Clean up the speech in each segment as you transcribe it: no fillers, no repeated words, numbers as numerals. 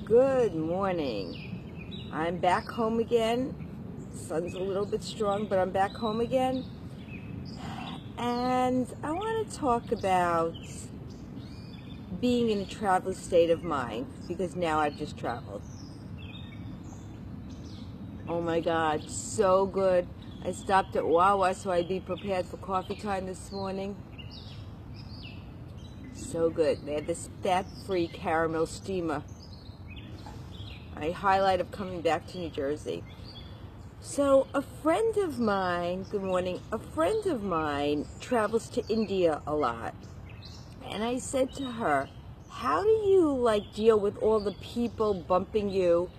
Good morning. I'm back home again. Sun's a little bit strong, but I'm back home again. And I want to talk about being in a traveler's state of mind, because now I've just traveled. Oh my God, so good. I stopped at Wawa so I'd be prepared for coffee time this morning. So good. They had this fat-free caramel steamer. A highlight of coming back to New Jersey. So a friend of mine, good morning, a friend of mine travels to India a lot. And I said to her, how do you deal with all the people bumping you?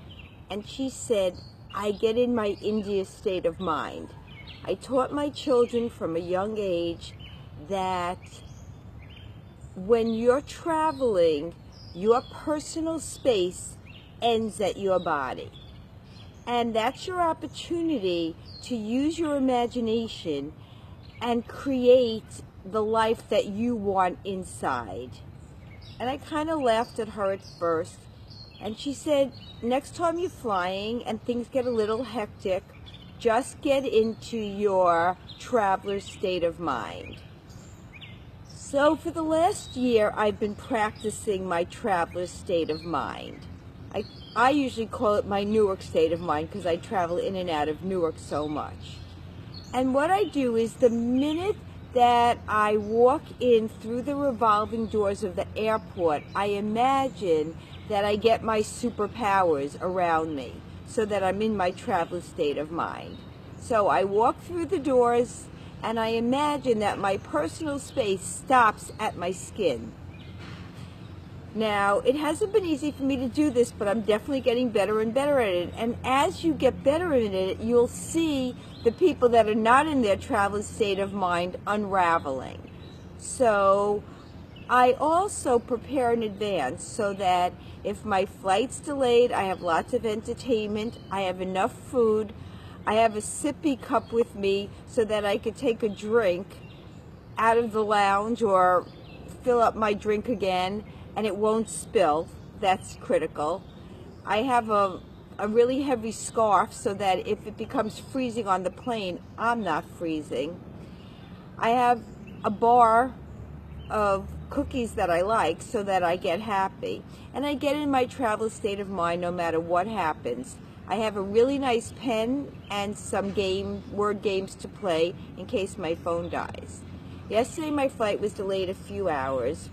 And she said, I get in my India state of mind. I taught my children from a young age that when you're traveling, your personal space ends at your body. And that's your opportunity to use your imagination and create the life that you want inside. And I kind of laughed at her at first. And she said, next time you're flying and things get a little hectic, just get into your traveler's state of mind. So for the last year, I've been practicing my traveler's state of mind. I usually call it my Newark state of mind because I travel in and out of Newark so much. And what I do is the minute that I walk in through the revolving doors of the airport, I imagine that I get my superpowers around me so that I'm in my traveler state of mind. So I walk through the doors and I imagine that my personal space stops at my skin. Now, it hasn't been easy for me to do this, but I'm definitely getting better and better at it. And as you get better at it, you'll see the people that are not in their traveler's state of mind unraveling. So I also prepare in advance so that if my flight's delayed, I have lots of entertainment, I have enough food, I have a sippy cup with me so that I could take a drink out of the lounge or fill up my drink again and it won't spill. That's critical. I have a really heavy scarf so that if it becomes freezing on the plane, I'm not freezing. I have a bar of cookies that I like so that I get happy. And I get in my travel state of mind no matter what happens. I have a really nice pen and some word games to play in case my phone dies. Yesterday my flight was delayed a few hours.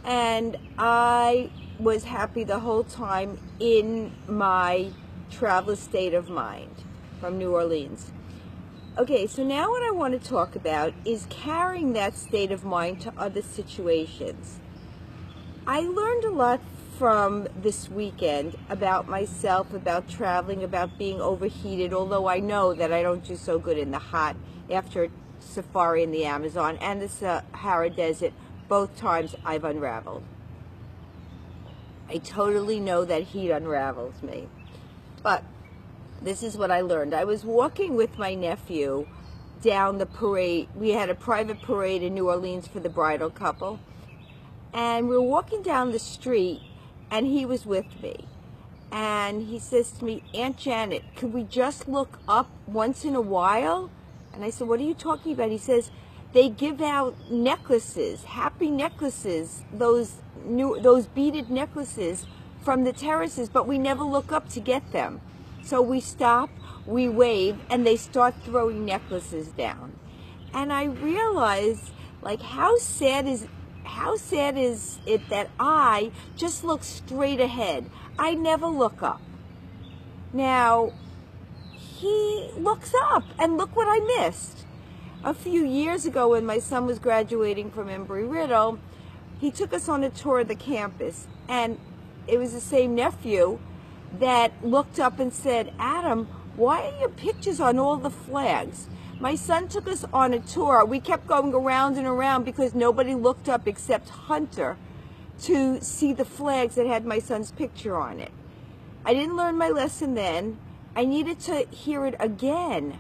And I was happy the whole time in my traveler state of mind from New Orleans. Okay, so now what I want to talk about is carrying that state of mind to other situations. I learned a lot from this weekend about myself, about traveling, about being overheated, although I know that I don't do so good in the hot after a safari in the Amazon and the Sahara Desert. Both times I've unraveled. I totally know that heat unravels me. But this is what I learned. I was walking with my nephew down the parade. We had a private parade in New Orleans for the bridal couple. And we were walking down the street and he was with me. And he says to me, Aunt Janet, could we just look up once in a while? And I said, what are you talking about? He says, they give out necklaces, happy necklaces, those beaded necklaces from the terraces, but we never look up to get them. So we stop, we wave, and they start throwing necklaces down. And I realized, how sad is it that I just look straight ahead. I never look up. Now, he looks up, and look what I missed. A few years ago when my son was graduating from Embry-Riddle, he took us on a tour of the campus, and it was the same nephew that looked up and said, Adam, why are your pictures on all the flags? My son took us on a tour. We kept going around and around because nobody looked up except Hunter to see the flags that had my son's picture on it. I didn't learn my lesson then. I needed to hear it again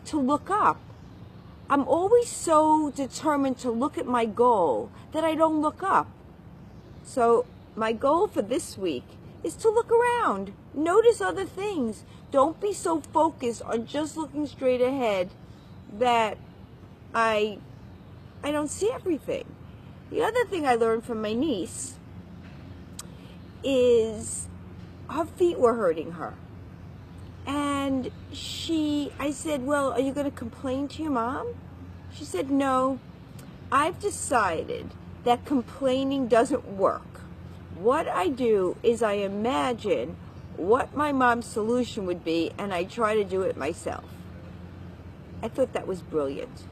to look up. I'm always so determined to look at my goal that I don't look up. So my goal for this week is to look around. Notice other things. Don't be so focused on just looking straight ahead that I don't see everything. The other thing I learned from my niece is her feet were hurting her. And I said, well, are you going to complain to your mom? She said, no, I've decided that complaining doesn't work. What I do is I imagine what my mom's solution would be, and I try to do it myself. I thought that was brilliant.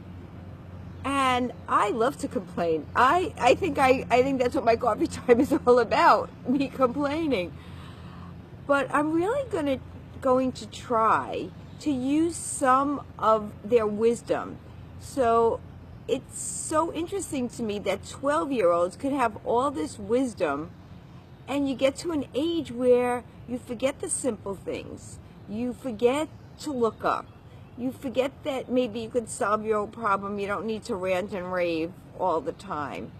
And I love to complain. I think that's what my coffee time is all about, me complaining. But I'm really going to try to use some of their wisdom. So it's so interesting to me that 12-year-olds could have all this wisdom, and you get to an age where you forget the simple things. You forget to look up. You forget that maybe you could solve your own problem. You don't need to rant and rave all the time.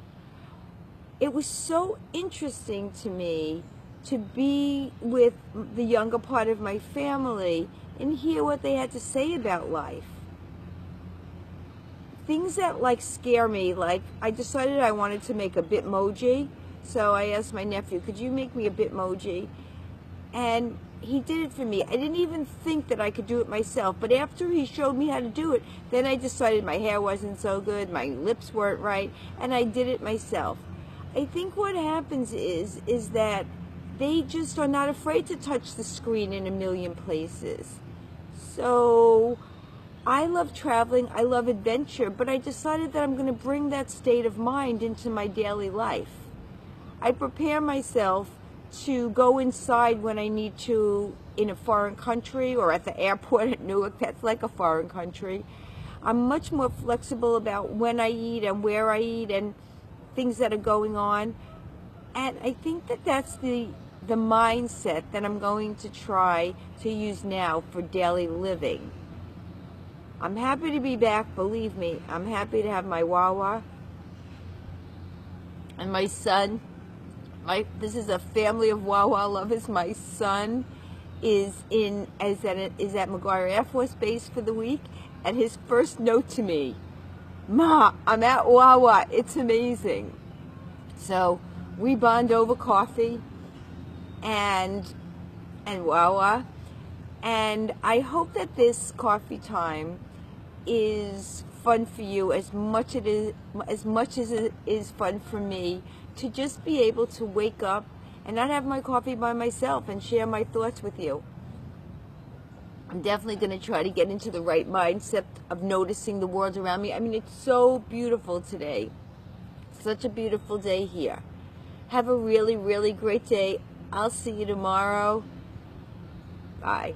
It was so interesting to me to be with the younger part of my family and hear what they had to say about life. Things that scare me, I decided I wanted to make a Bitmoji. So I asked my nephew, could you make me a Bitmoji? And he did it for me. I didn't even think that I could do it myself. But after he showed me how to do it, then I decided my hair wasn't so good, my lips weren't right, and I did it myself. I think what happens is that they just are not afraid to touch the screen in a million places. So I love traveling, I love adventure, but I decided that I'm going to bring that state of mind into my daily life. I prepare myself to go inside when I need to in a foreign country, or at the airport at Newark. That's like a foreign country. I'm much more flexible about when I eat and where I eat and things that are going on. And I think that that's the mindset that I'm going to try to use now for daily living. I'm happy to be back, believe me. I'm happy to have my Wawa and my son. This is a family of Wawa lovers. My son is at McGuire Air Force Base for the week, and his first note to me, Ma, I'm at Wawa. It's amazing. So we bond over coffee and Wawa, and I hope that this coffee time is fun for you as much as it is fun for me to just be able to wake up and not have my coffee by myself and share my thoughts with you. I'm definitely going to try to get into the right mindset of noticing the world around me. I mean, it's so beautiful today. Such a beautiful day here. Have a really, really great day. I'll see you tomorrow. Bye.